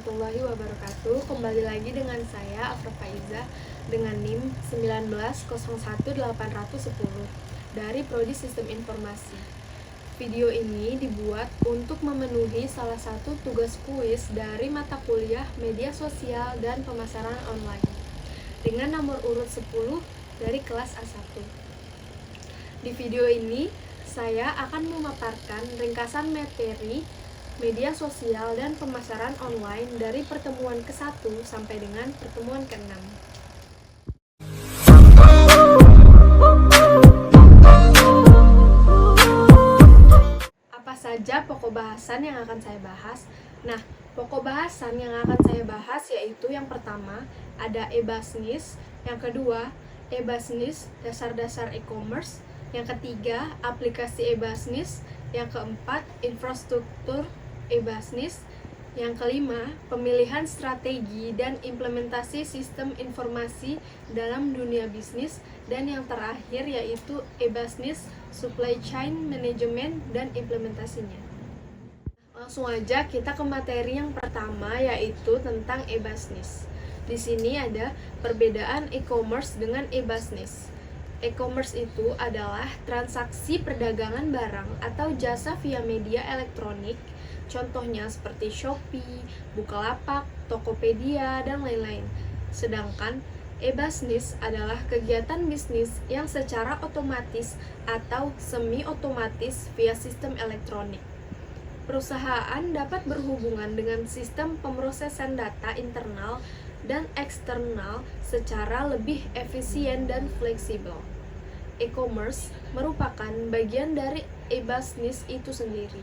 warahmatullahi wabarakatuh. Kembali lagi dengan saya Afra Faiza dengan NIM 1901810 dari Prodi Sistem Informasi. Video ini dibuat untuk memenuhi salah satu tugas kuis dari mata kuliah Media Sosial dan Pemasaran Online dengan nomor urut 10 dari kelas A1. Di video ini saya akan memaparkan ringkasan materi media sosial dan pemasaran online dari pertemuan ke-1 sampai dengan pertemuan ke-6. Apa saja pokok bahasan yang akan saya bahas? Nah, pokok bahasan yang akan saya bahas yaitu yang pertama ada e-business, yang kedua e-business, dasar-dasar e-commerce, yang ketiga aplikasi e-business, yang keempat infrastruktur e-business, yang kelima pemilihan strategi dan implementasi sistem informasi dalam dunia bisnis, dan yang terakhir yaitu e-business, supply chain management dan implementasinya. Langsung aja kita ke materi yang pertama yaitu tentang e-business. Di sini ada perbedaan e-commerce dengan e-business. E-commerce itu adalah transaksi perdagangan barang atau jasa via media elektronik. Contohnya seperti Shopee, Bukalapak, Tokopedia, dan lain-lain. Sedangkan e-business adalah kegiatan bisnis yang secara otomatis atau semi-otomatis via sistem elektronik. Perusahaan dapat berhubungan dengan sistem pemrosesan data internal dan eksternal secara lebih efisien dan fleksibel. E-commerce merupakan bagian dari e-business itu sendiri.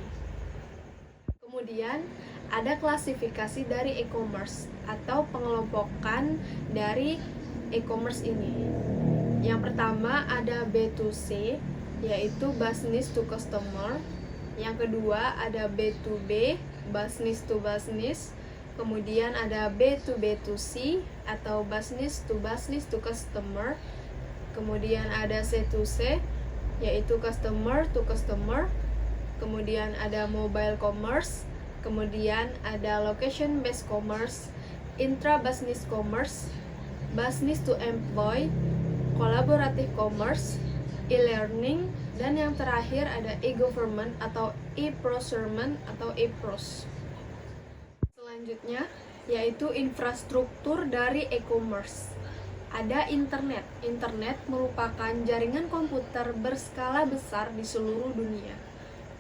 Kemudian, ada klasifikasi dari e-commerce atau pengelompokan dari e-commerce ini. Yang pertama ada B2C, yaitu business to customer. Yang kedua ada B2B, business to business. Kemudian ada B2B2C atau business to customer. Kemudian ada C2C, yaitu customer to customer. Kemudian ada mobile commerce, kemudian ada location based commerce, intra business commerce, business to employee, collaborative commerce, e-learning, dan yang terakhir ada e-government atau e-procurement atau e-pros. Selanjutnya yaitu infrastruktur dari e-commerce. Ada internet. Internet merupakan jaringan komputer berskala besar di seluruh dunia.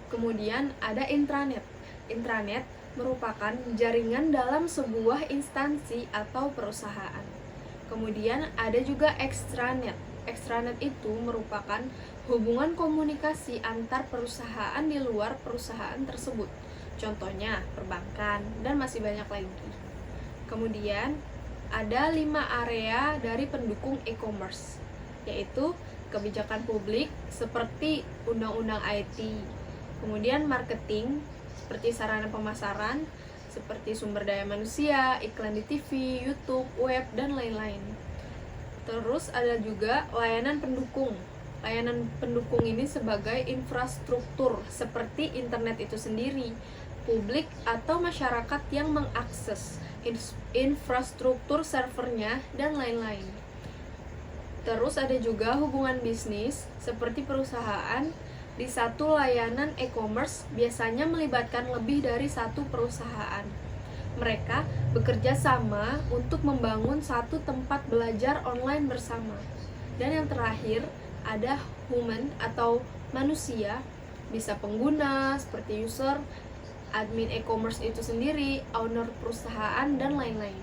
Kemudian ada intranet. Intranet merupakan jaringan dalam sebuah instansi atau perusahaan. Kemudian ada juga extranet. Extranet itu merupakan hubungan komunikasi antar perusahaan di luar perusahaan tersebut. Contohnya perbankan dan masih banyak lagi. Kemudian ada 5 area dari pendukung e-commerce, yaitu kebijakan publik seperti undang-undang IT, kemudian marketing seperti sarana pemasaran, seperti sumber daya manusia, iklan di TV, YouTube, web, dan lain-lain. Terus ada juga layanan pendukung. Layanan pendukung ini sebagai infrastruktur seperti internet itu sendiri, publik atau masyarakat yang mengakses infrastruktur servernya, dan lain-lain. Terus ada juga hubungan bisnis seperti perusahaan. Di satu layanan e-commerce biasanya melibatkan lebih dari satu perusahaan. Mereka bekerja sama untuk membangun satu tempat belajar online bersama. Dan yang terakhir ada human atau manusia, bisa pengguna seperti user, admin e-commerce itu sendiri, owner perusahaan, dan lain-lain.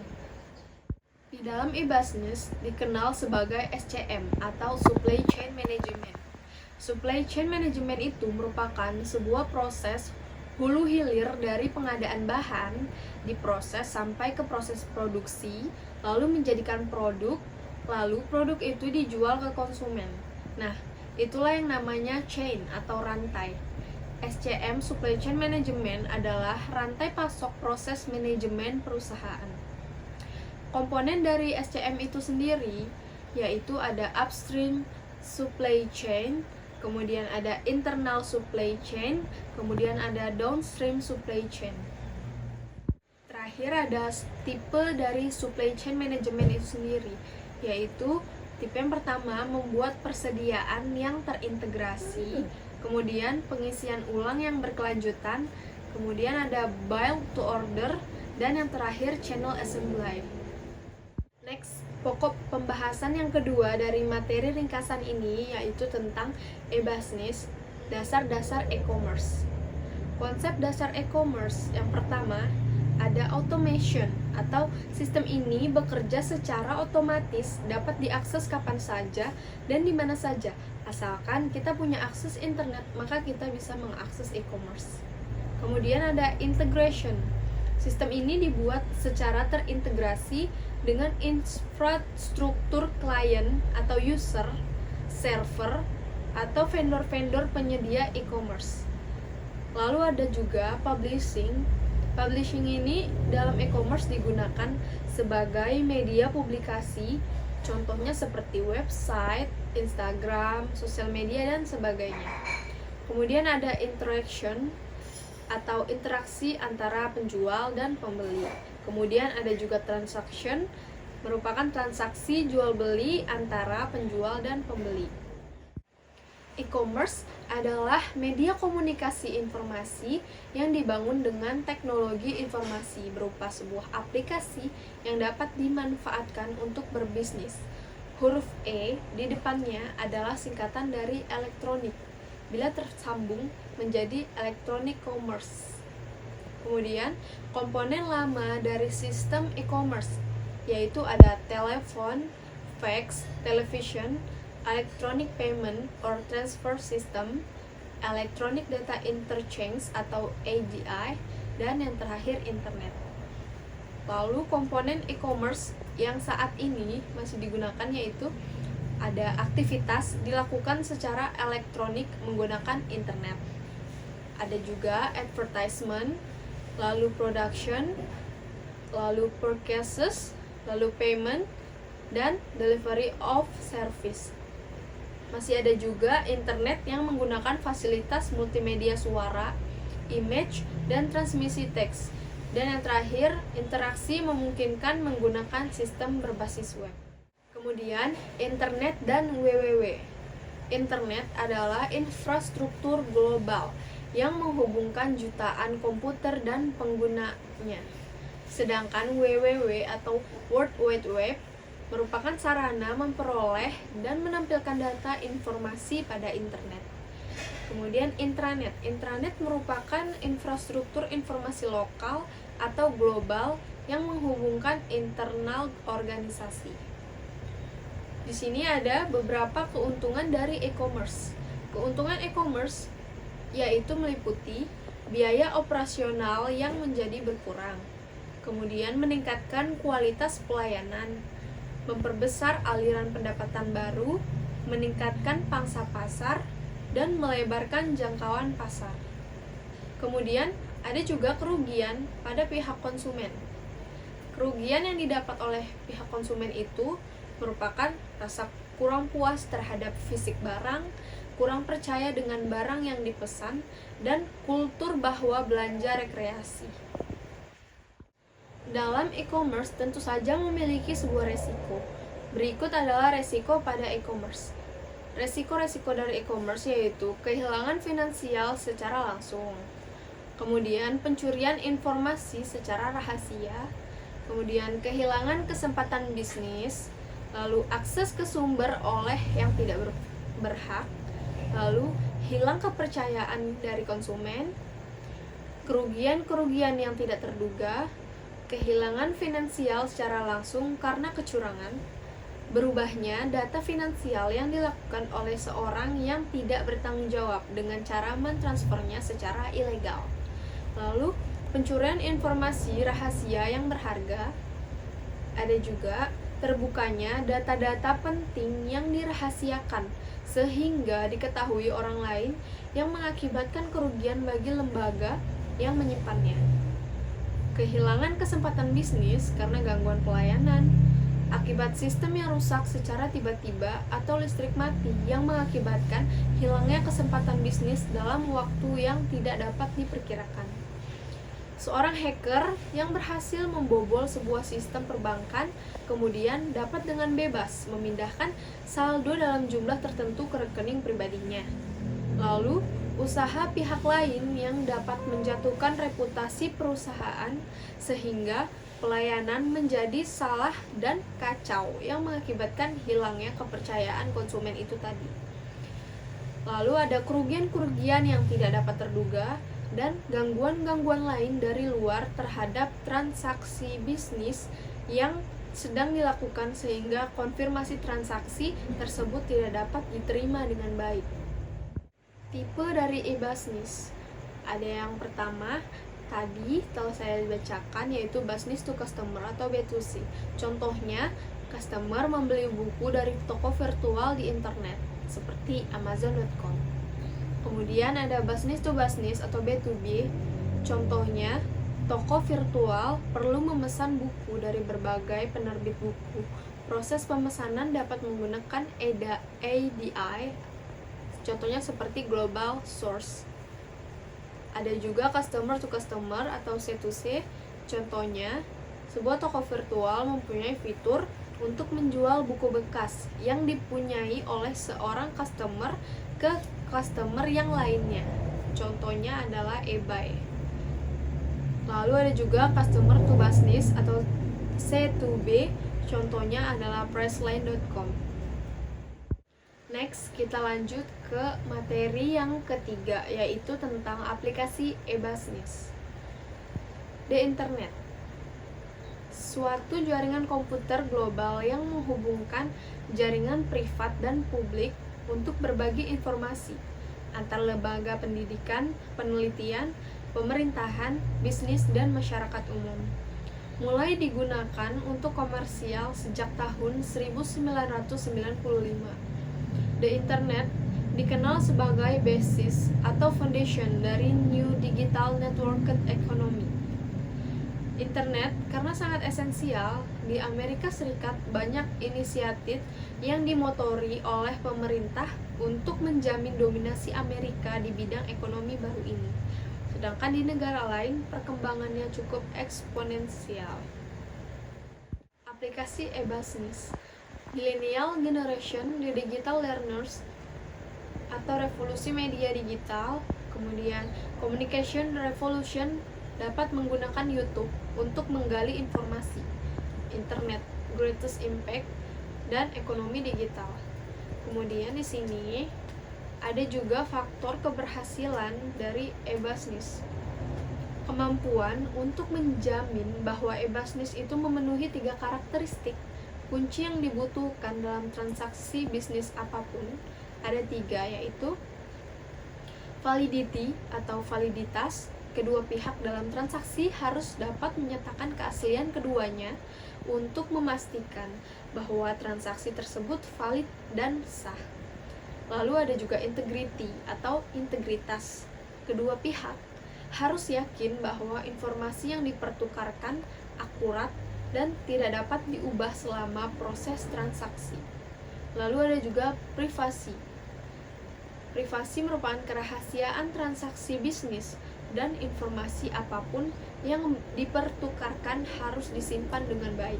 Di dalam e-business dikenal sebagai SCM atau Supply Chain Management. Supply Chain Management itu merupakan sebuah proses hulu hilir dari pengadaan bahan diproses sampai ke proses produksi, lalu menjadikan produk, lalu produk itu dijual ke konsumen. Nah, itulah yang namanya chain atau rantai. SCM, Supply Chain Management, adalah rantai pasok proses manajemen perusahaan. Komponen dari SCM itu sendiri yaitu ada upstream supply chain, kemudian ada internal supply chain, kemudian ada downstream supply chain. terakhir ada tipe dari supply chain management itu sendiri, yaitu tipe yang pertama membuat persediaan yang terintegrasi, kemudian pengisian ulang yang berkelanjutan, kemudian ada build to order, dan yang terakhir channel assembly. Next, pokok pembahasan yang kedua dari materi ringkasan ini yaitu tentang e-business, dasar-dasar e-commerce. Konsep dasar e-commerce yang pertama ada automation, atau sistem ini bekerja secara otomatis, dapat diakses kapan saja dan di mana saja. Asalkan kita punya akses internet, maka kita bisa mengakses e-commerce. Kemudian ada integration. Sistem ini dibuat secara terintegrasi dengan infrastruktur klien atau user, server, atau vendor-vendor penyedia e-commerce. Lalu ada juga publishing. Publishing ini dalam e-commerce digunakan sebagai media publikasi, contohnya seperti website, Instagram, sosial media, dan sebagainya. Kemudian ada interaction atau interaksi antara penjual dan pembeli. Kemudian ada juga transaction, merupakan transaksi jual beli antara penjual dan pembeli. E-commerce adalah media komunikasi informasi yang dibangun dengan teknologi informasi berupa sebuah aplikasi yang dapat dimanfaatkan untuk berbisnis. Huruf E di depannya adalah singkatan dari elektronik, bila tersambung menjadi electronic commerce. Kemudian, komponen lama dari sistem e-commerce yaitu ada telepon, fax, television, electronic payment or transfer system, electronic data interchange atau ADI, dan yang terakhir internet. Lalu komponen e-commerce yang saat ini masih digunakan yaitu ada aktivitas dilakukan secara elektronik menggunakan internet. Ada juga advertisement, lalu production, lalu purchases, lalu payment, dan delivery of service. Masih ada juga internet yang menggunakan fasilitas multimedia suara, image, dan transmisi teks. Dan yang terakhir, interaksi memungkinkan menggunakan sistem berbasis web. Kemudian, internet dan www. Internet adalah infrastruktur global yang menghubungkan jutaan komputer dan penggunanya. Sedangkan www atau World Wide Web merupakan sarana memperoleh dan menampilkan data informasi pada internet. Kemudian intranet. Intranet merupakan infrastruktur informasi lokal atau global yang menghubungkan internal organisasi. Di sini ada beberapa keuntungan dari e-commerce. Keuntungan e-commerce yaitu meliputi biaya operasional yang menjadi berkurang, kemudian meningkatkan kualitas pelayanan, memperbesar aliran pendapatan baru, meningkatkan pangsa pasar, dan melebarkan jangkauan pasar. Kemudian, ada juga kerugian pada pihak konsumen. Kerugian yang didapat oleh pihak konsumen itu merupakan rasa kurang puas terhadap fisik barang, kurang percaya dengan barang yang dipesan, dan kultur bahwa belanja rekreasi. Dalam e-commerce tentu saja memiliki sebuah resiko. Berikut adalah resiko pada e-commerce. Resiko-resiko dari e-commerce yaitu kehilangan finansial secara langsung, kemudian pencurian informasi secara rahasia, kemudian kehilangan kesempatan bisnis, lalu akses ke sumber oleh yang tidak berhak, lalu hilang kepercayaan dari konsumen, kerugian-kerugian yang tidak terduga, kehilangan finansial secara langsung karena kecurangan, berubahnya data finansial yang dilakukan oleh seorang yang tidak bertanggung jawab dengan cara mentransfernya secara ilegal, lalu pencurian informasi rahasia yang berharga. Ada juga terbukanya data-data penting yang dirahasiakan sehingga diketahui orang lain yang mengakibatkan kerugian bagi lembaga yang menyimpannya. Kehilangan kesempatan bisnis karena gangguan pelayanan, akibat sistem yang rusak secara tiba-tiba atau listrik mati yang mengakibatkan hilangnya kesempatan bisnis dalam waktu yang tidak dapat diperkirakan. Seorang hacker yang berhasil membobol sebuah sistem perbankan kemudian dapat dengan bebas memindahkan saldo dalam jumlah tertentu ke rekening pribadinya. Lalu, usaha pihak lain yang dapat menjatuhkan reputasi perusahaan sehingga pelayanan menjadi salah dan kacau yang mengakibatkan hilangnya kepercayaan konsumen itu tadi. Lalu ada kerugian-kerugian yang tidak dapat terduga dan gangguan-gangguan lain dari luar terhadap transaksi bisnis yang sedang dilakukan sehingga konfirmasi transaksi tersebut tidak dapat diterima dengan baik. Tipe dari e-business. Ada yang pertama, tadi telah saya bacakan, yaitu business to customer atau B2C. Contohnya, customer membeli buku dari toko virtual di internet, seperti Amazon.com. Kemudian ada business to business atau B2B. Contohnya, toko virtual perlu memesan buku dari berbagai penerbit buku. Proses pemesanan dapat menggunakan ADI, contohnya seperti global source. Ada juga customer to customer atau C2C. Contohnya, sebuah toko virtual mempunyai fitur untuk menjual buku bekas yang dipunyai oleh seorang customer ke customer yang lainnya. Contohnya adalah eBay. Lalu ada juga customer to business atau C2B. Contohnya adalah Priceline.com. Next, kita lanjut ke materi yang ketiga, yaitu tentang aplikasi e-business. The Internet. Suatu jaringan komputer global yang menghubungkan jaringan privat dan publik untuk berbagi informasi antar lembaga pendidikan, penelitian, pemerintahan, bisnis, dan masyarakat umum. Mulai digunakan untuk komersial sejak tahun 1995. The Internet dikenal sebagai basis atau foundation dari New Digital Networked Economy. Internet karena sangat esensial, di Amerika Serikat banyak inisiatif yang dimotori oleh pemerintah untuk menjamin dominasi Amerika di bidang ekonomi baru ini. Sedangkan di negara lain perkembangannya cukup eksponensial. Aplikasi e-business. Millennial Generation, the Digital Learners atau revolusi media digital, kemudian Communication Revolution dapat menggunakan YouTube untuk menggali informasi, Internet, Greatest Impact, dan ekonomi digital. Kemudian di sini ada juga faktor keberhasilan dari e-business. Kemampuan untuk menjamin bahwa e-business itu memenuhi 3 karakteristik kunci yang dibutuhkan dalam transaksi bisnis apapun. Ada 3, yaitu validity atau validitas. Kedua pihak dalam transaksi harus dapat menyatakan keaslian keduanya untuk memastikan bahwa transaksi tersebut valid dan sah. Lalu ada juga integrity atau integritas. Kedua pihak harus yakin bahwa informasi yang dipertukarkan akurat dan tidak dapat diubah selama proses transaksi. Lalu ada juga privasi. Privasi merupakan kerahasiaan transaksi bisnis dan informasi apapun yang dipertukarkan harus disimpan dengan baik.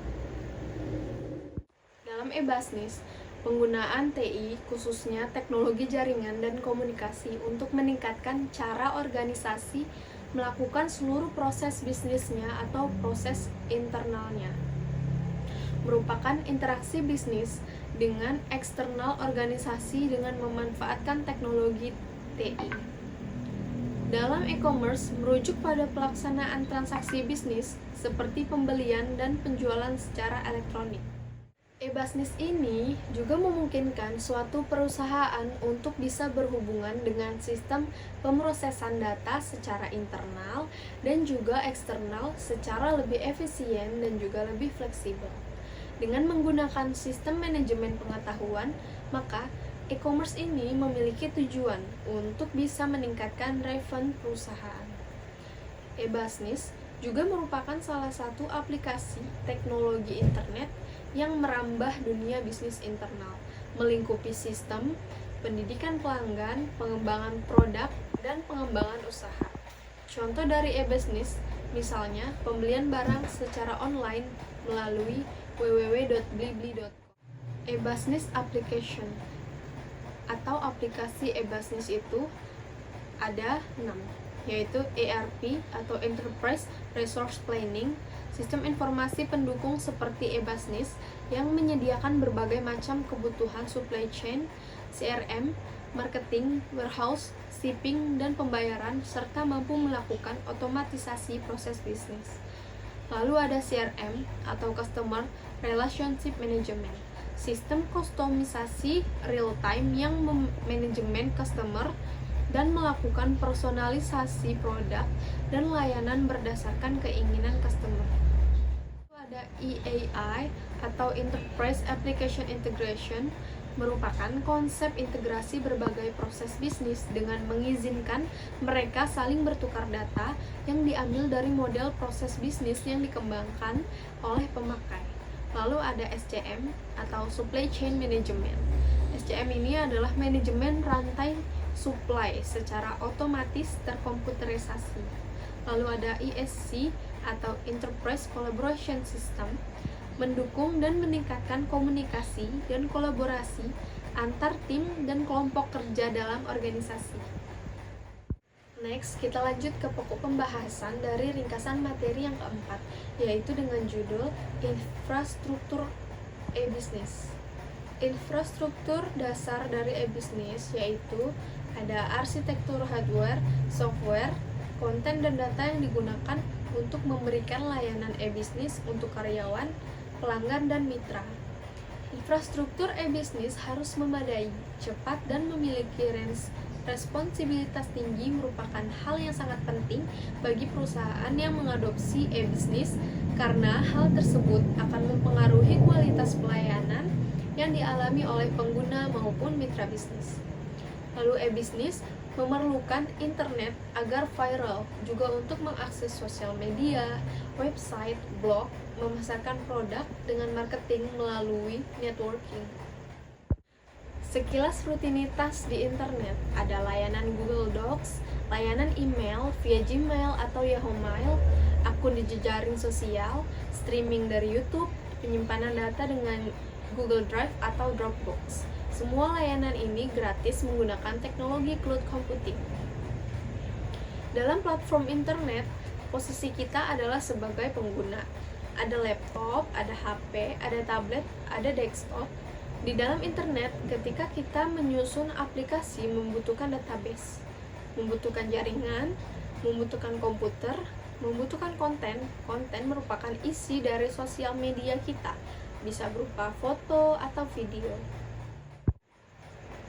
Dalam e-business, penggunaan TI, khususnya teknologi jaringan dan komunikasi, untuk meningkatkan cara organisasi melakukan seluruh proses bisnisnya atau proses internalnya. Merupakan interaksi bisnis dengan eksternal organisasi dengan memanfaatkan teknologi TI. Dalam e-commerce merujuk pada pelaksanaan transaksi bisnis seperti pembelian dan penjualan secara elektronik. E-business ini juga memungkinkan suatu perusahaan untuk bisa berhubungan dengan sistem pemrosesan data secara internal dan juga eksternal secara lebih efisien dan juga lebih fleksibel. Dengan menggunakan sistem manajemen pengetahuan, maka e-commerce ini memiliki tujuan untuk bisa meningkatkan revenue perusahaan. E-business juga merupakan salah satu aplikasi teknologi internet yang merambah dunia bisnis internal, melingkupi sistem, pendidikan pelanggan, pengembangan produk, dan pengembangan usaha. Contoh dari e-business Misalnya, pembelian barang secara online melalui www.blibli.com. E-Business Application atau aplikasi e-business itu ada 6, yaitu ERP atau Enterprise Resource Planning, sistem informasi pendukung seperti e-business yang menyediakan berbagai macam kebutuhan supply chain, CRM, marketing, warehouse, shipping, dan pembayaran, serta mampu melakukan otomatisasi proses bisnis. Lalu ada CRM atau Customer Relationship Management, sistem kustomisasi real-time yang manajemen customer dan melakukan personalisasi produk dan layanan berdasarkan keinginan customer. Lalu ada EAI atau Enterprise Application Integration, merupakan konsep integrasi berbagai proses bisnis dengan mengizinkan mereka saling bertukar data yang diambil dari model proses bisnis yang dikembangkan oleh pemakai. Lalu ada SCM atau Supply Chain Management. SCM ini adalah manajemen rantai supply secara otomatis terkomputerisasi. Lalu ada ESC atau Enterprise Collaboration System, mendukung dan meningkatkan komunikasi dan kolaborasi antar tim dan kelompok kerja dalam organisasi. Next, kita lanjut ke pokok pembahasan dari ringkasan materi yang keempat, yaitu dengan judul Infrastruktur e-business. Infrastruktur dasar dari e-business yaitu ada arsitektur hardware, software, konten dan data yang digunakan untuk memberikan layanan e-business untuk karyawan, pelanggan, dan mitra. Infrastruktur e-business harus memadai, cepat, dan memiliki responsibilitas tinggi merupakan hal yang sangat penting bagi perusahaan yang mengadopsi e-business karena hal tersebut akan mempengaruhi kualitas pelayanan yang dialami oleh pengguna maupun mitra bisnis. Lalu e-business memerlukan internet agar viral, juga untuk mengakses sosial media, website, blog, memasarkan produk dengan marketing melalui networking. Sekilas rutinitas di internet, ada layanan Google Docs, layanan email via Gmail atau Yahoo Mail, akun di jejaring sosial, streaming dari YouTube, penyimpanan data dengan Google Drive atau Dropbox. Semua layanan ini gratis menggunakan teknologi cloud computing. Dalam platform internet, posisi kita adalah sebagai pengguna. Ada laptop, ada HP, ada tablet, ada desktop. Di dalam internet, ketika kita menyusun aplikasi membutuhkan database, membutuhkan jaringan, membutuhkan komputer, membutuhkan konten. Konten merupakan isi dari sosial media kita, bisa berupa foto atau video.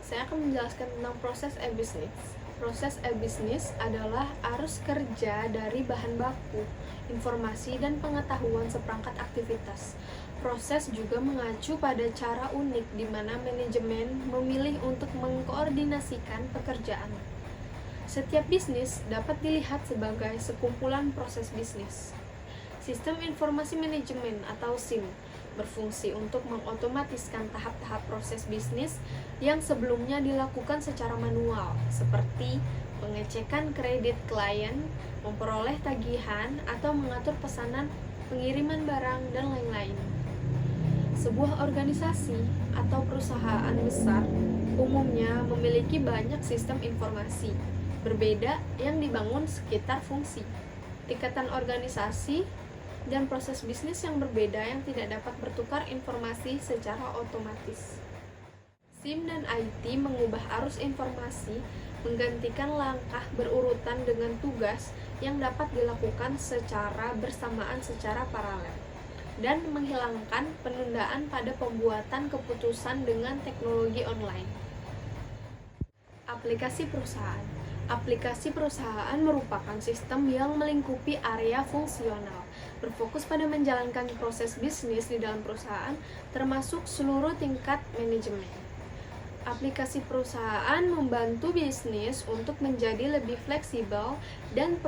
Saya akan menjelaskan tentang proses e-business. Proses e-business adalah arus kerja dari bahan baku, informasi, dan pengetahuan seperangkat aktivitas. Proses juga mengacu pada cara unik di mana manajemen memilih untuk mengkoordinasikan pekerjaan. Setiap bisnis dapat dilihat sebagai sekumpulan proses bisnis. Sistem informasi manajemen atau SIM berfungsi untuk mengotomatiskan tahap-tahap proses bisnis yang sebelumnya dilakukan secara manual, seperti pengecekan kredit klien, memperoleh tagihan, atau mengatur pesanan, pengiriman barang, dan lain-lain. Sebuah organisasi atau perusahaan besar umumnya memiliki banyak sistem informasi berbeda yang dibangun sekitar fungsi, tingkatan organisasi, dan proses bisnis yang berbeda yang tidak dapat bertukar informasi secara otomatis. SIM dan IT mengubah arus informasi, menggantikan langkah berurutan dengan tugas yang dapat dilakukan secara bersamaan secara paralel, dan menghilangkan penundaan pada pembuatan keputusan dengan teknologi online. Aplikasi perusahaan. Aplikasi perusahaan merupakan sistem yang melingkupi area fungsional, berfokus pada menjalankan proses bisnis di dalam perusahaan, termasuk seluruh tingkat manajemen. Aplikasi perusahaan membantu bisnis untuk menjadi lebih fleksibel dan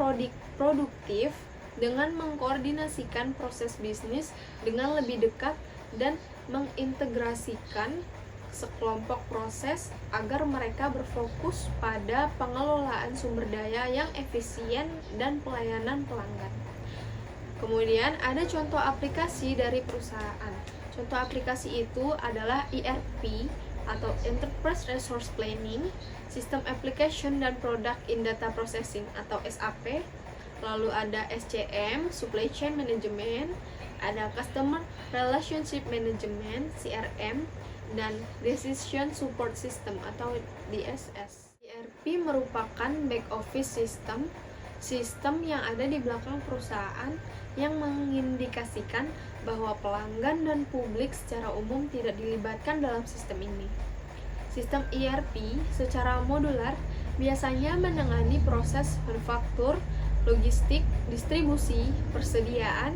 produktif dengan mengkoordinasikan proses bisnis dengan lebih dekat dan mengintegrasikan sekelompok proses agar mereka berfokus pada pengelolaan sumber daya yang efisien dan pelayanan pelanggan. Kemudian ada contoh aplikasi dari perusahaan. Contoh aplikasi itu adalah ERP atau Enterprise Resource Planning, System Application dan Product in Data Processing atau SAP. Lalu ada SCM, Supply Chain Management, ada Customer Relationship Management, CRM, dan Decision Support System atau DSS. ERP merupakan back office sistem yang ada di belakang perusahaan yang mengindikasikan bahwa pelanggan dan publik secara umum tidak dilibatkan dalam sistem ini. Sistem ERP secara modular biasanya menangani proses manufaktur, logistik, distribusi, persediaan,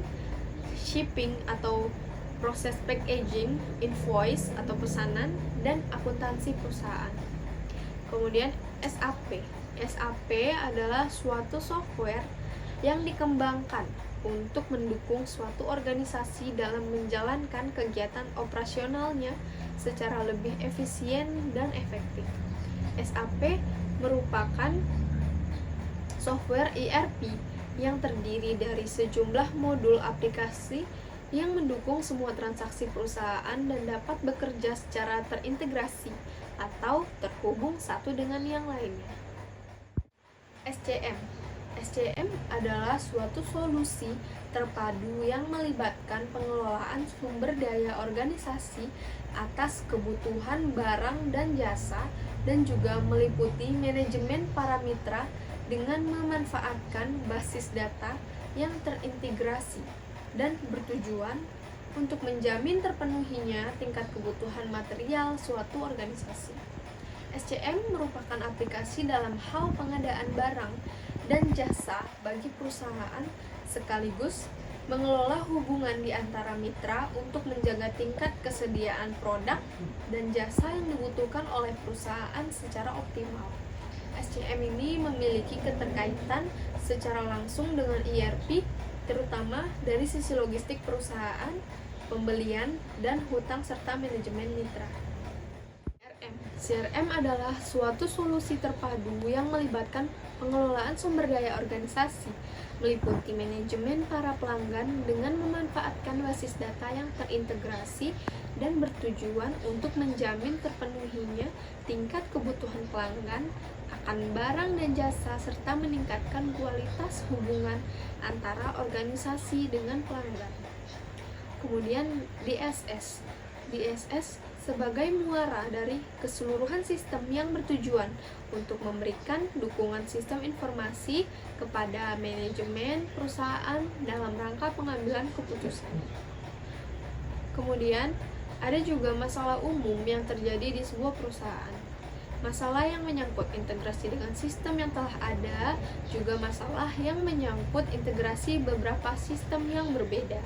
shipping atau proses packaging, invoice atau pesanan, dan akuntansi perusahaan. Kemudian SAP. SAP adalah suatu software yang dikembangkan untuk mendukung suatu organisasi dalam menjalankan kegiatan operasionalnya secara lebih efisien dan efektif. SAP merupakan software ERP yang terdiri dari sejumlah modul aplikasi yang mendukung semua transaksi perusahaan dan dapat bekerja secara terintegrasi atau terhubung satu dengan yang lainnya. SCM. SCM adalah suatu solusi terpadu yang melibatkan pengelolaan sumber daya organisasi atas kebutuhan barang dan jasa dan juga meliputi manajemen para mitra dengan memanfaatkan basis data yang terintegrasi dan bertujuan untuk menjamin terpenuhinya tingkat kebutuhan material suatu organisasi. SCM merupakan aplikasi dalam hal pengadaan barang dan jasa bagi perusahaan sekaligus mengelola hubungan di antara mitra untuk menjaga tingkat kesediaan produk dan jasa yang dibutuhkan oleh perusahaan secara optimal. SCM ini memiliki keterkaitan secara langsung dengan ERP, terutama dari sisi logistik perusahaan, pembelian, dan hutang serta manajemen mitra. CRM adalah suatu solusi terpadu yang melibatkan pengelolaan sumber daya organisasi, meliputi manajemen para pelanggan dengan memanfaatkan basis data yang terintegrasi dan bertujuan untuk menjamin terpenuhinya tingkat kebutuhan pelanggan akan barang dan jasa serta meningkatkan kualitas hubungan antara organisasi dengan pelanggan. Kemudian DSS. DSS sebagai muara dari keseluruhan sistem yang bertujuan untuk memberikan dukungan sistem informasi kepada manajemen perusahaan dalam rangka pengambilan keputusan. Kemudian, ada juga masalah umum yang terjadi di sebuah perusahaan. Masalah yang menyangkut integrasi dengan sistem yang telah ada, juga masalah yang menyangkut integrasi beberapa sistem yang berbeda.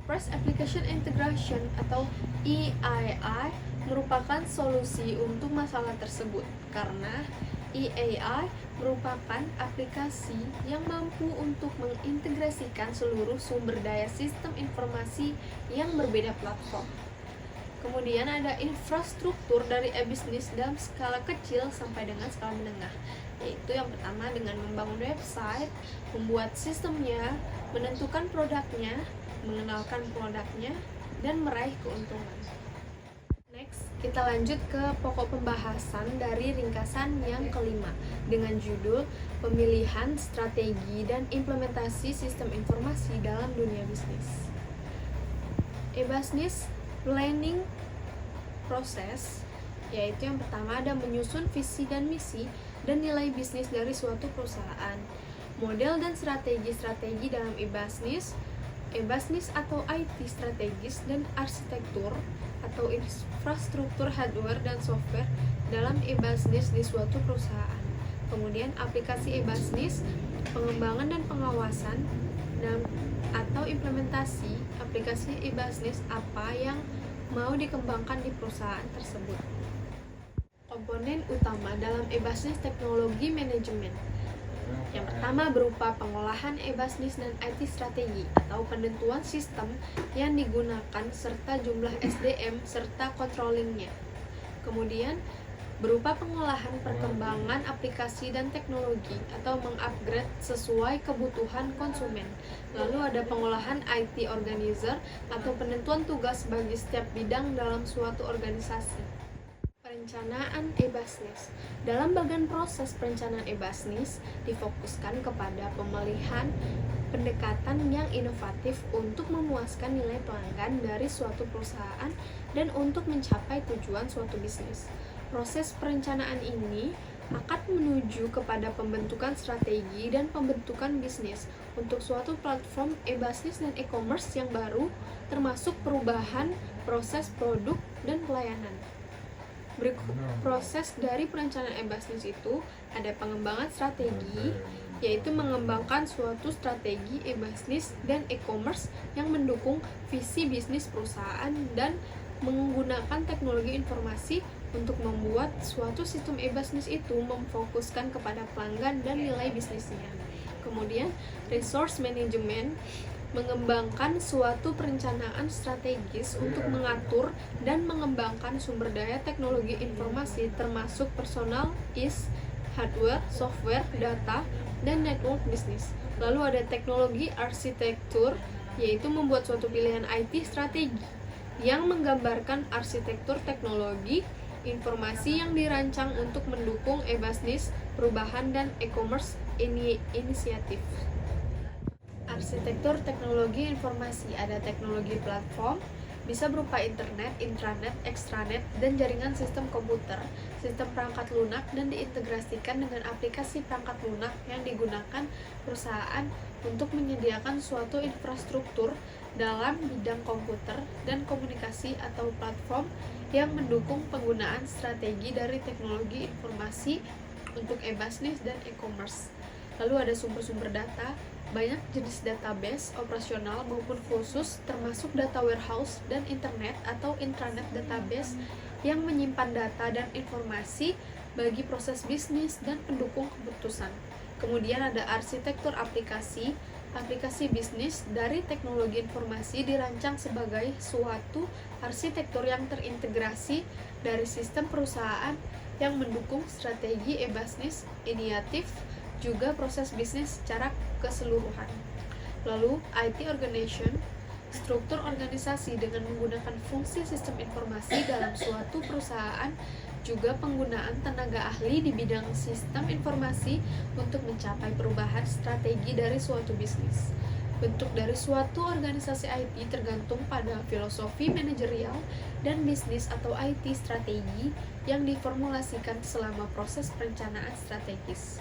Enterprise Application Integration atau EAI merupakan solusi untuk masalah tersebut karena EAI merupakan aplikasi yang mampu untuk mengintegrasikan seluruh sumber daya sistem informasi yang berbeda platform. Kemudian ada infrastruktur dari e-bisnis dalam skala kecil sampai dengan skala menengah, yaitu yang pertama dengan membangun website, membuat sistemnya, menentukan produknya, mengenalkan produknya, dan meraih keuntungan. Next, kita lanjut ke pokok pembahasan dari ringkasan yang kelima dengan judul Pemilihan Strategi dan Implementasi Sistem Informasi dalam Dunia Bisnis. E-Business Planning Process, yaitu yang pertama ada menyusun visi dan misi dan nilai bisnis dari suatu perusahaan, model dan strategi dalam e-business atau IT strategis dan arsitektur atau infrastruktur hardware dan software dalam e-business di suatu perusahaan. Kemudian aplikasi e-business, pengembangan dan pengawasan atau implementasi aplikasi e-business apa yang mau dikembangkan di perusahaan tersebut. Komponen utama dalam e-business teknologi manajemen. Yang pertama berupa pengolahan e-business dan IT strategi atau penentuan sistem yang digunakan serta jumlah SDM serta controllingnya. Kemudian berupa pengolahan perkembangan aplikasi dan teknologi atau mengupgrade sesuai kebutuhan konsumen. Lalu ada pengolahan IT organizer atau penentuan tugas bagi setiap bidang dalam suatu organisasi. Perencanaan e-business. Dalam bagian proses perencanaan e-business difokuskan kepada pemilihan pendekatan yang inovatif untuk memuaskan nilai pelanggan dari suatu perusahaan dan untuk mencapai tujuan suatu bisnis. Proses perencanaan ini akan menuju kepada pembentukan strategi dan pembentukan bisnis untuk suatu platform e-business dan e-commerce yang baru, termasuk perubahan proses produk dan pelayanan. Berikut proses dari perencanaan e-business itu ada pengembangan strategi, yaitu mengembangkan suatu strategi e-business dan e-commerce yang mendukung visi bisnis perusahaan dan menggunakan teknologi informasi untuk membuat suatu sistem e-business itu memfokuskan kepada pelanggan dan nilai bisnisnya. Kemudian, resource management mengembangkan suatu perencanaan strategis untuk mengatur dan mengembangkan sumber daya teknologi informasi termasuk personal, hardware, software, data, dan network bisnis. Lalu ada teknologi arsitektur, yaitu membuat suatu pilihan IT strategi yang menggambarkan arsitektur teknologi informasi yang dirancang untuk mendukung e-business, perubahan, dan e-commerce inisiatif. Arsitektur teknologi informasi ada teknologi platform, bisa berupa internet, intranet, extranet, dan jaringan sistem komputer, sistem perangkat lunak, dan diintegrasikan dengan aplikasi perangkat lunak yang digunakan perusahaan untuk menyediakan suatu infrastruktur dalam bidang komputer dan komunikasi atau platform yang mendukung penggunaan strategi dari teknologi informasi untuk e-business dan e-commerce. Lalu ada sumber-sumber data, banyak jenis database operasional maupun khusus termasuk data warehouse dan internet atau intranet database yang menyimpan data dan informasi bagi proses bisnis dan pendukung keputusan. Kemudian ada arsitektur aplikasi. Aplikasi bisnis dari teknologi informasi dirancang sebagai suatu arsitektur yang terintegrasi dari sistem perusahaan yang mendukung strategi e-business inisiatif juga proses bisnis secara keseluruhan. Lalu, IT organization, struktur organisasi dengan menggunakan fungsi sistem informasi dalam suatu perusahaan, juga penggunaan tenaga ahli di bidang sistem informasi untuk mencapai perubahan strategi dari suatu bisnis. Bentuk dari suatu organisasi IT tergantung pada filosofi manajerial dan bisnis atau IT strategi yang diformulasikan selama proses perencanaan strategis.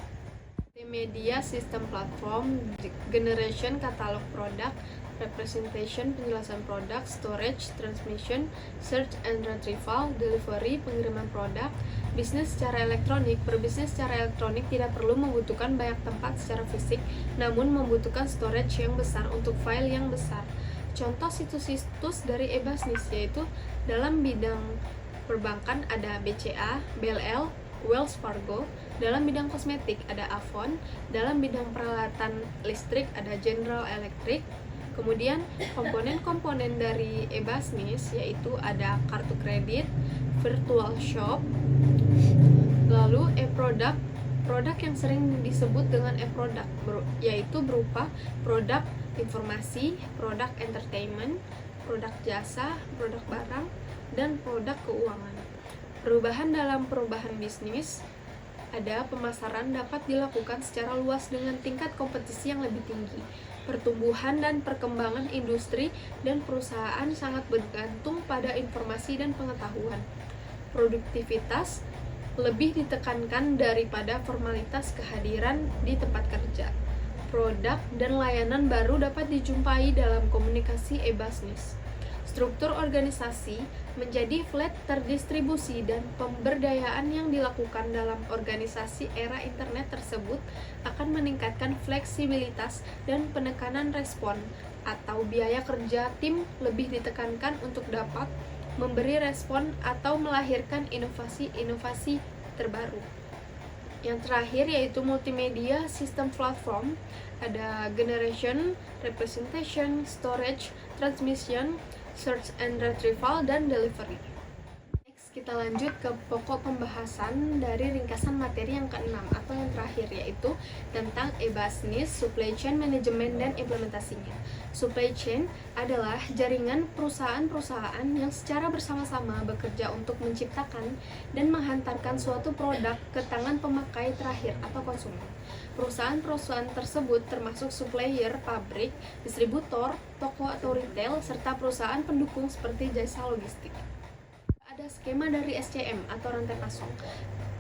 Media sistem platform, generation katalog produk, representation penjelasan produk, storage, transmission, search and retrieval, delivery pengiriman produk, bisnis secara elektronik. Berbisnis secara elektronik tidak perlu membutuhkan banyak tempat secara fisik, namun membutuhkan storage yang besar untuk file yang besar. Contoh situs-situs dari e-business yaitu dalam bidang perbankan ada BCA, BLL, Wells Fargo, dalam bidang kosmetik ada Avon, dalam bidang peralatan listrik ada General Electric. Kemudian komponen-komponen dari e-business yaitu ada kartu kredit, virtual shop, lalu e-product, produk yang sering disebut dengan e-product yaitu berupa produk informasi, produk entertainment, produk jasa, produk barang, dan produk keuangan. Perubahan dalam perubahan bisnis ada pemasaran dapat dilakukan secara luas dengan tingkat kompetisi yang lebih tinggi. Pertumbuhan dan perkembangan industri dan perusahaan sangat bergantung pada informasi dan pengetahuan. Produktivitas lebih ditekankan daripada formalitas kehadiran di tempat kerja. Produk dan layanan baru dapat dijumpai dalam komunikasi e-business. Struktur organisasi menjadi flat terdistribusi dan pemberdayaan yang dilakukan dalam organisasi era internet tersebut akan meningkatkan fleksibilitas dan penekanan respon atau biaya kerja tim lebih ditekankan untuk dapat memberi respon atau melahirkan inovasi-inovasi terbaru. Yang terakhir yaitu multimedia sistem platform, ada generation, representation, storage, transmission, search and retrieval, dan delivery. Next, kita kita lanjut ke pokok pembahasan dari ringkasan materi yang ke-6 atau yang terakhir, yaitu tentang e-business, supply chain management, dan implementasinya. Supply chain adalah jaringan perusahaan-perusahaan yang secara bersama-sama bekerja untuk menciptakan dan menghantarkan suatu produk ke tangan pemakai terakhir atau konsumen. Perusahaan-perusahaan tersebut termasuk supplier, pabrik, distributor, toko atau retail, serta perusahaan pendukung seperti jasa logistik. Ada skema dari SCM atau rantai pasok.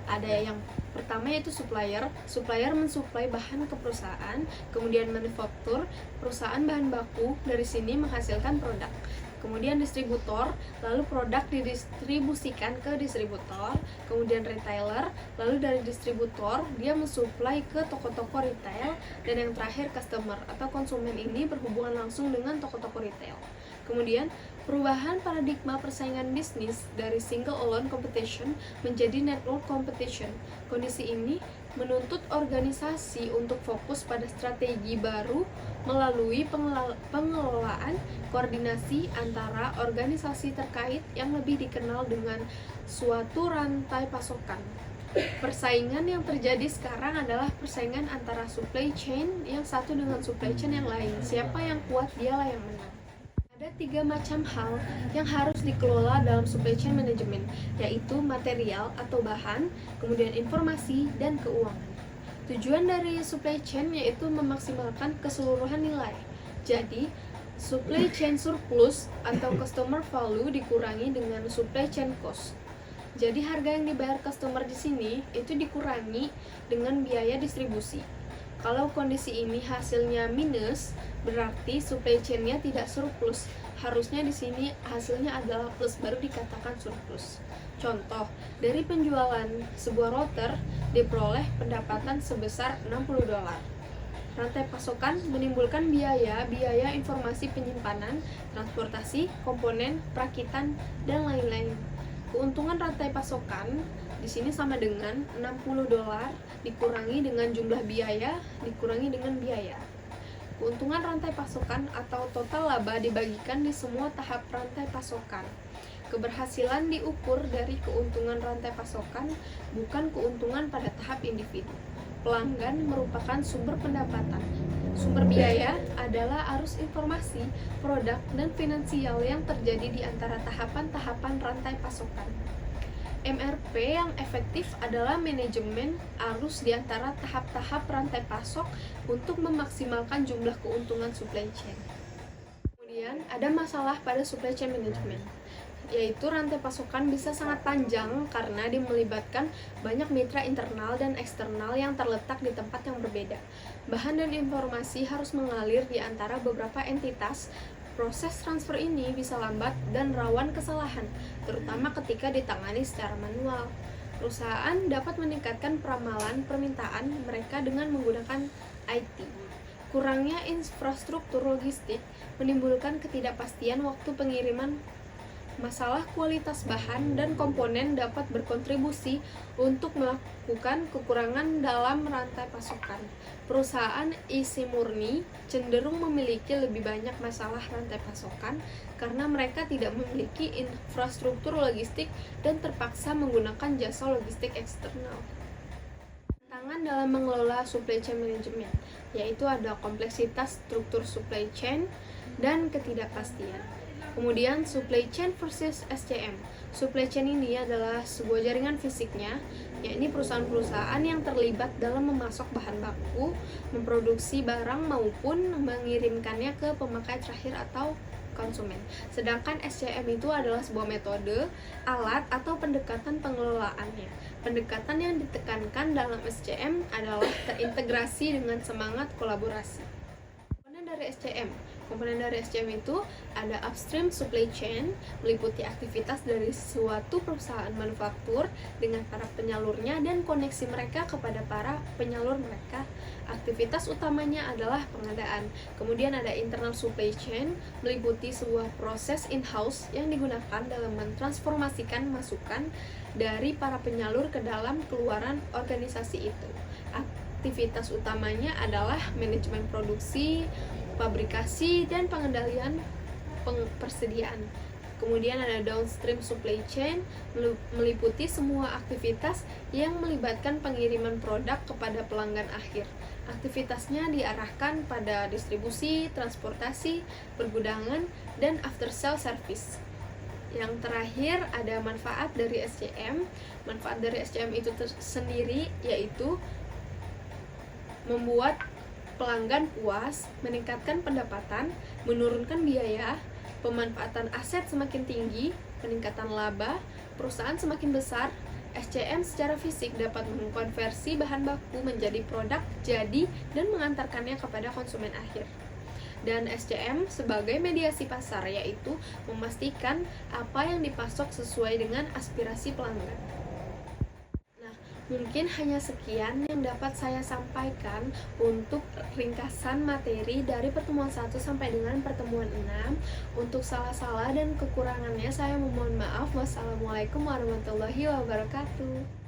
Ada yang pertama yaitu supplier. Supplier mensuplai bahan ke perusahaan, kemudian manufaktur, perusahaan bahan baku dari sini menghasilkan produk. Kemudian distributor, lalu produk didistribusikan ke distributor, kemudian retailer, lalu dari distributor dia mensuplai ke toko-toko retail, dan yang terakhir customer atau konsumen ini berhubungan langsung dengan toko-toko retail. Kemudian perubahan paradigma persaingan bisnis dari single alone competition menjadi network competition. Kondisi ini menuntut organisasi untuk fokus pada strategi baru melalui pengelolaan koordinasi antara organisasi terkait yang lebih dikenal dengan suatu rantai pasokan. Persaingan yang terjadi sekarang adalah persaingan antara supply chain yang satu dengan supply chain yang lain. Siapa yang kuat, dialah yang menang. Ada 3 macam hal yang harus dikelola dalam supply chain management, yaitu material atau bahan, kemudian informasi, dan keuangan. Tujuan dari supply chain yaitu memaksimalkan keseluruhan nilai. Jadi, supply chain surplus atau customer value dikurangi dengan supply chain cost. Jadi, harga yang dibayar customer di sini itu dikurangi dengan biaya distribusi. Kalau kondisi ini hasilnya minus, berarti supply chain-nya tidak surplus. Harusnya di sini hasilnya adalah plus, baru dikatakan surplus. Contoh, dari penjualan sebuah router diperoleh pendapatan sebesar $60. Rantai pasokan menimbulkan biaya informasi penyimpanan, transportasi, komponen, perakitan, dan lain-lain. Keuntungan rantai pasokan di sini sama dengan $60 dikurangi dengan jumlah biaya dikurangi dengan biaya. Keuntungan rantai pasokan atau total laba dibagikan di semua tahap rantai pasokan. Keberhasilan diukur dari keuntungan rantai pasokan, bukan keuntungan pada tahap individu. Pelanggan merupakan sumber pendapatan. Sumber biaya adalah arus informasi, produk, dan finansial yang terjadi di antara tahapan-tahapan rantai pasokan. MRP yang efektif adalah manajemen arus di antara tahap-tahap rantai pasok untuk memaksimalkan jumlah keuntungan supply chain. Kemudian ada masalah pada supply chain management, yaitu rantai pasokan bisa sangat panjang karena melibatkan banyak mitra internal dan eksternal yang terletak di tempat yang berbeda. Bahan dan informasi harus mengalir di antara beberapa entitas. Proses transfer ini bisa lambat dan rawan kesalahan, terutama ketika ditangani secara manual. Perusahaan dapat meningkatkan peramalan permintaan mereka dengan menggunakan IT. Kurangnya infrastruktur logistik menimbulkan ketidakpastian waktu pengiriman. Masalah kualitas bahan dan komponen dapat berkontribusi untuk melakukan kekurangan dalam rantai pasokan. Perusahaan isi murni cenderung memiliki lebih banyak masalah rantai pasokan karena mereka tidak memiliki infrastruktur logistik dan terpaksa menggunakan jasa logistik eksternal. Tantangan dalam mengelola supply chain management, yaitu ada kompleksitas struktur supply chain dan ketidakpastian. Kemudian supply chain versus SCM. Supply chain ini adalah sebuah jaringan fisiknya, yakni perusahaan-perusahaan yang terlibat dalam memasok bahan baku, memproduksi barang maupun mengirimkannya ke pemakai terakhir atau konsumen. Sedangkan SCM itu adalah sebuah metode, alat, atau pendekatan pengelolaannya. Pendekatan yang ditekankan dalam SCM adalah terintegrasi dengan semangat kolaborasi. Komponen dari SCM itu ada upstream supply chain, meliputi aktivitas dari suatu perusahaan manufaktur dengan para penyalurnya dan koneksi mereka kepada para penyalur mereka. Aktivitas utamanya adalah pengadaan. Kemudian ada internal supply chain, meliputi sebuah proses in-house yang digunakan dalam mentransformasikan masukan dari para penyalur ke dalam keluaran organisasi itu. Aktivitas utamanya adalah manajemen produksi, pabrikasi, dan pengendalian persediaan. Kemudian ada downstream supply chain, meliputi semua aktivitas yang melibatkan pengiriman produk kepada pelanggan akhir. Aktivitasnya diarahkan pada distribusi, transportasi, pergudangan, dan after sale service. Yang terakhir ada manfaat dari SCM. Manfaat dari SCM itu sendiri yaitu membuat pelanggan puas, meningkatkan pendapatan, menurunkan biaya, pemanfaatan aset semakin tinggi, peningkatan laba, perusahaan semakin besar. SCM secara fisik dapat mengkonversi bahan baku menjadi produk jadi dan mengantarkannya kepada konsumen akhir. Dan SCM sebagai mediasi pasar, yaitu memastikan apa yang dipasok sesuai dengan aspirasi pelanggan. Mungkin hanya sekian yang dapat saya sampaikan untuk ringkasan materi dari pertemuan 1 sampai dengan pertemuan 6. Untuk salah-salah dan kekurangannya saya memohon maaf. Wassalamualaikum warahmatullahi wabarakatuh.